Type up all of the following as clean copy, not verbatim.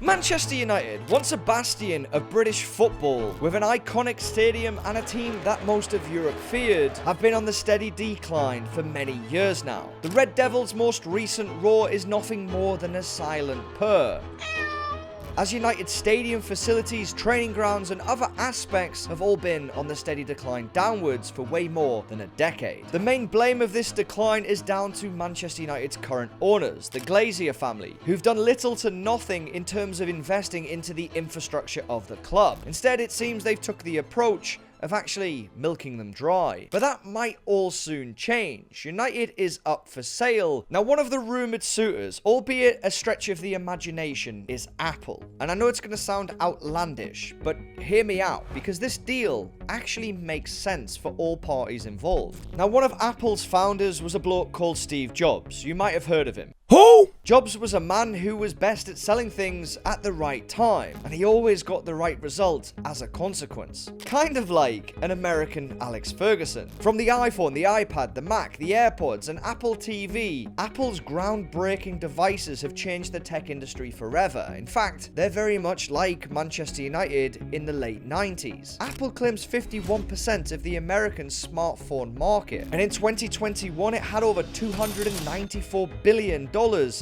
Manchester United, once a bastion of British football, with an iconic stadium and a team that most of Europe feared, have been on the steady decline for many years now. The Red Devils' most recent roar is nothing more than a silent purr, as United's stadium facilities, training grounds and other aspects have all been on the steady decline downwards for way more than a decade. The main blame of this decline is down to Manchester United's current owners, the Glazier family, who've done little to nothing in terms of investing into the infrastructure of the club. Instead, it seems they've took the approach of actually milking them dry. But that might all soon change. United is up for sale. Now, one of the rumoured suitors, albeit a stretch of the imagination, is Apple. And I know it's going to sound outlandish, but hear me out, because this deal actually makes sense for all parties involved. Now, one of Apple's founders was a bloke called Steve Jobs. You might have heard of him. Who? Jobs was a man who was best at selling things at the right time, and he always got the right result as a consequence. Kind of like an American Alex Ferguson. From the iPhone, the iPad, the Mac, the AirPods, and Apple TV, Apple's groundbreaking devices have changed the tech industry forever. In fact, they're very much like Manchester United in the late 90s. Apple claims 51% of the American smartphone market, and in 2021 it had over $294 billion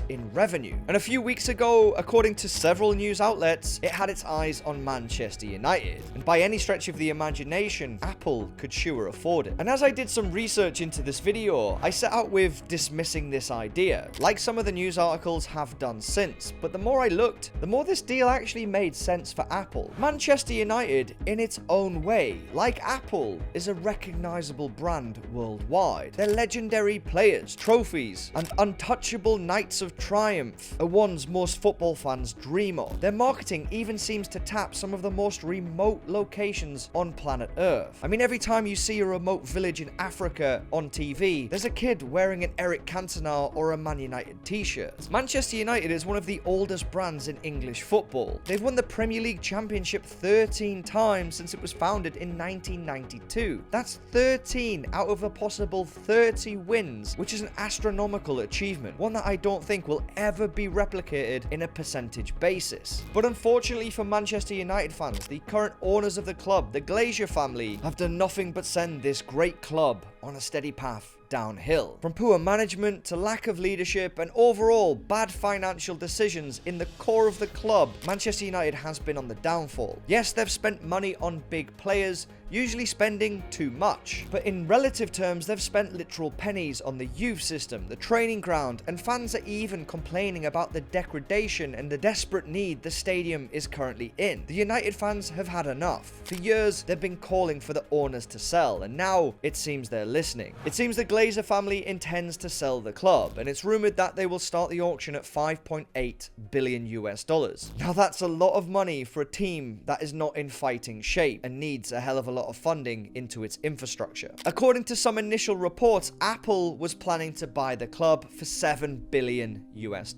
in revenue. And a few weeks ago, according to several news outlets, it had its eyes on Manchester United. And by any stretch of the imagination, Apple could sure afford it. And as I did some research into this video, I set out with dismissing this idea, like some of the news articles have done since. But the more I looked, the more this deal actually made sense for Apple. Manchester United, in its own way, like Apple, is a recognizable brand worldwide. Their legendary players, trophies, and untouchable nights of triumph are ones most football fans dream of. Their marketing even seems to tap some of the most remote locations on planet Earth. I mean, every time you see a remote village in Africa on TV, there's a kid wearing an Eric Cantona or a Man United t-shirt. Manchester United is one of the oldest brands in English football. They've won the Premier League Championship 13 times since it was founded in 1992. That's 13 out of a possible 30 wins, which is an astronomical achievement, one that I don't think will ever be replicated in a percentage basis. But unfortunately for Manchester United fans, the current owners of the club, the Glazier family, have done nothing but send this great club on a steady path downhill. From poor management to lack of leadership and overall bad financial decisions in the core of the club, Manchester United has been on the downfall. Yes, they've spent money on big players, usually spending too much. But in relative terms, they've spent literal pennies on the youth system, the training ground, and fans are even complaining about the degradation and the desperate need the stadium is currently in. The United fans have had enough. For years, they've been calling for the owners to sell, and now it seems they're listening. It seems the Glazer family intends to sell the club, and it's rumored that they will start the auction at $5.8 billion US. Now that's a lot of money for a team that is not in fighting shape and needs a hell of a lot of funding into its infrastructure. According to some initial reports, Apple was planning to buy the club for $7 billion US.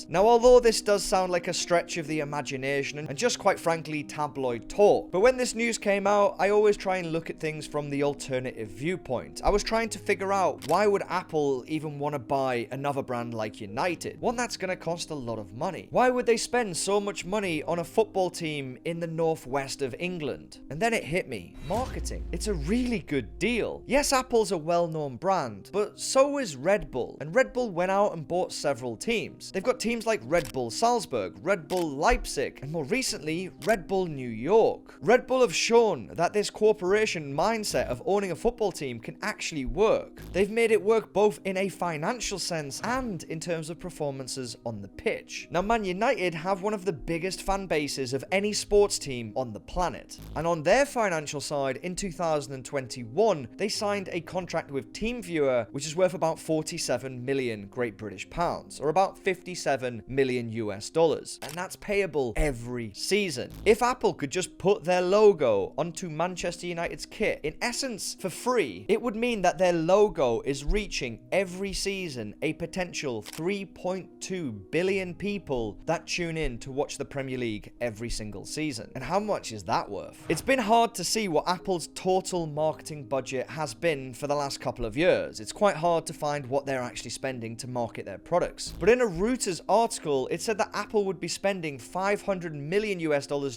Now, although this does sound like a stretch of the imagination and just quite frankly tabloid talk, but when this news came out, I always try and look at things from the alternative viewpoint. I was trying to figure out, why would Apple even want to buy another brand like United? One that's going to cost a lot of money. Why would they spend so much money on a football team in the northwest of England? And then it hit me. Marketing. It's a really good deal. Yes, Apple's a well-known brand, but so is Red Bull. And Red Bull went out and bought several teams. They've got teams like Red Bull Salzburg, Red Bull Leipzig, and more recently, Red Bull New York. Red Bull have shown that this corporation mindset of owning a football team can actually work. They've made it work both in a financial sense and in terms of performances on the pitch. Now, Man United have one of the biggest fan bases of any sports team on the planet. And on their financial side, in 2021, they signed a contract with TeamViewer, which is worth about 47 million Great British pounds, or about 57 million US dollars. And that's payable every season. If Apple could just put their logo onto Manchester United's kit, in essence, for free, it would mean that their logo show is reaching every season a potential 3.2 billion people that tune in to watch the Premier League every single season. And how much is that worth? It's been hard to see what Apple's total marketing budget has been for the last couple of years. It's quite hard to find what they're actually spending to market their products. But in a Reuters article, it said that Apple would be spending $500 million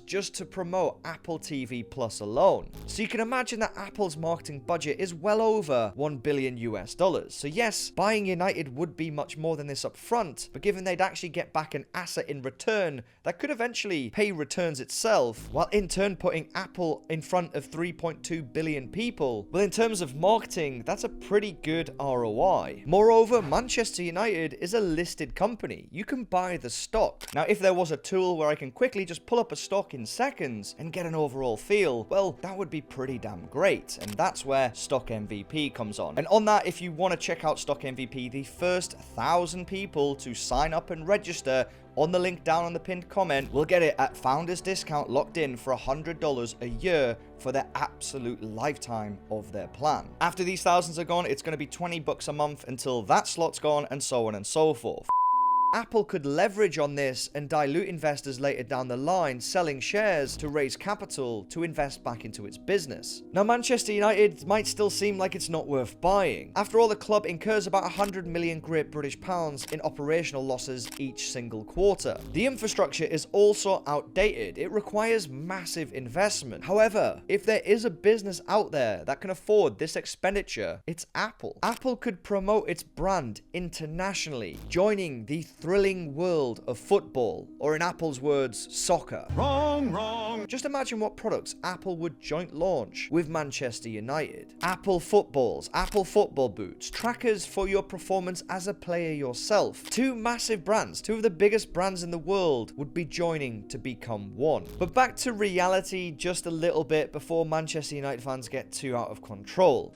just to promote Apple TV Plus alone. So you can imagine that Apple's marketing budget is well over $1 billion. So yes, buying United would be much more than this up front, but given they'd actually get back an asset in return that could eventually pay returns itself, while in turn putting Apple in front of 3.2 billion people, well, in terms of marketing, that's a pretty good ROI. Moreover, Manchester United is a listed company. You can buy the stock. Now, if there was a tool where I can quickly just pull up a stock in seconds and get an overall feel, well, that would be pretty damn great. And that's where Stock MVP comes on. And on that, if you want to check out Stock MVP, the first 1,000 people to sign up and register on the link down on the pinned comment will get it at Founders Discount locked in for $100 a year for their absolute lifetime of their plan. After these thousands are gone, it's going to be $20 a month until that slot's gone, and so on and so forth. Apple could leverage on this and dilute investors later down the line, selling shares to raise capital to invest back into its business. Now, Manchester United might still seem like it's not worth buying. After all, the club incurs about 100 million Great British pounds in operational losses each single quarter. The infrastructure is also outdated. It requires massive investment. However, if there is a business out there that can afford this expenditure, it's Apple. Apple could promote its brand internationally, joining the thrilling world of football, or in Apple's words, soccer. Wrong. Just imagine what products Apple would joint launch with Manchester United. Apple footballs, Apple football boots, trackers for your performance as a player yourself. Two massive brands, two of the biggest brands in the world, would be joining to become one. But back to reality just a little bit before Manchester United fans get too out of control.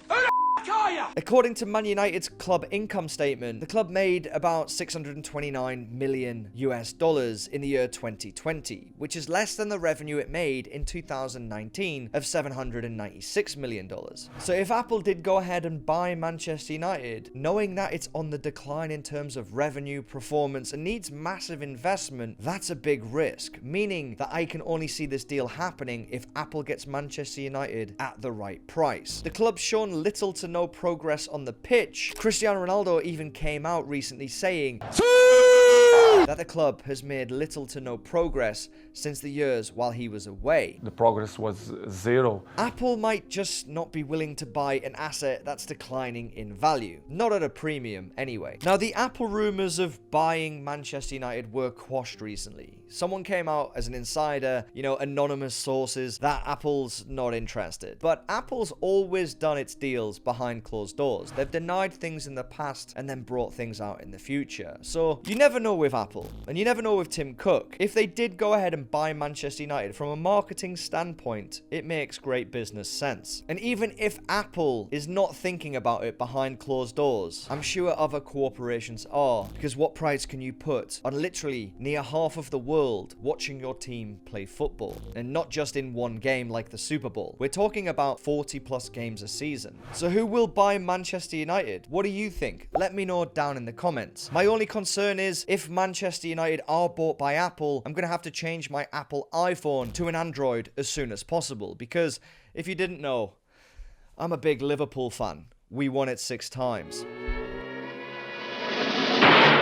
According to Man United's club income statement, the club made about $629 million in the year 2020, which is less than the revenue it made in 2019 of $796 million. So if Apple did go ahead and buy Manchester United, knowing that it's on the decline in terms of revenue, performance, and needs massive investment, that's a big risk, meaning that I can only see this deal happening if Apple gets Manchester United at the right price. The club's shown little to no progress on the pitch. Cristiano Ronaldo even came out recently saying that the club has made little to no progress since the years while he was away. The progress was zero. Apple might just not be willing to buy an asset that's declining in value. Not at a premium, anyway. Now, the Apple rumors of buying Manchester United were quashed recently. Someone came out as an insider, anonymous sources, that Apple's not interested. But Apple's always done its deals behind closed doors. They've denied things in the past and then brought things out in the future. So you never know with Apple, and you never know with Tim Cook. If they did go ahead and buy Manchester United, from a marketing standpoint, it makes great business sense. And even if Apple is not thinking about it behind closed doors, I'm sure other corporations are, because what price can you put on literally near half of the world watching your team play football? And not just in one game like the Super Bowl. We're talking about 40 plus games a season. So who will buy Manchester United? What do you think? Let me know down in the comments. My only concern is if Manchester United are bought by Apple, I'm going to have to change my Apple iPhone to an Android as soon as possible, because if you didn't know, I'm a big Liverpool fan. We won it 6 times.